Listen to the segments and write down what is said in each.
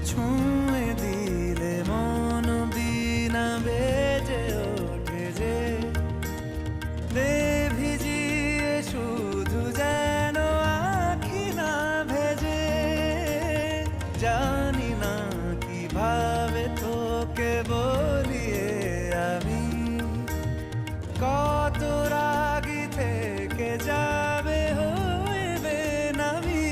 ছুঁয়ে দিলে মন বিনা বেজে ওঠে যে দে ভিজিয়ে শুধু যেন আখি না ভেজে। জানি না কিভাবে তোকে বলিয়ে আমি কত রাগি থেকে যাবে হইবে নামি।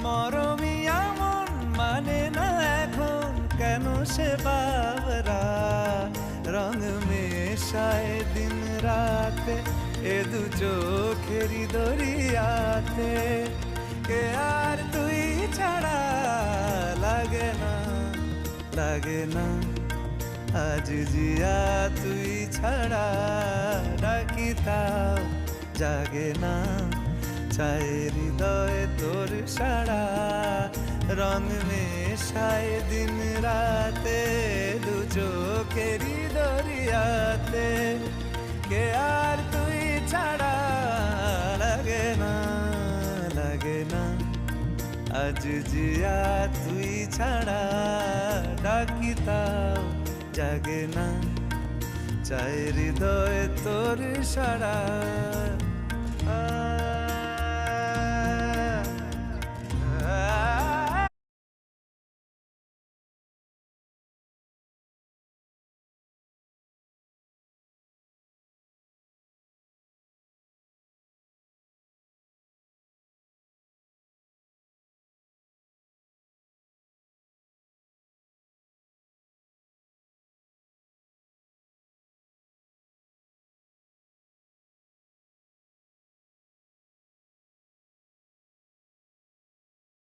মরমি এমন মানে না এখন কেন সে বাবরা রং মেশায় দিন রাতে এ দু চোখেরি দরিয়াতে। কে আর তুই ছাড়া লাগে না লাগে না আজ জিয়া তুই ছাড়া ডাকি তাও জাগে না। চায় হৃদয় তোর সারা রং মেশায় দিন রাতে দু চোখেরি দরিয়াতে। কে আর তুই ছাড়া লাগে না লাগে না আজ জিয়া তুই ছাড়া ডাকি তাও জাগে না। চায় হৃদয় তোর সারা।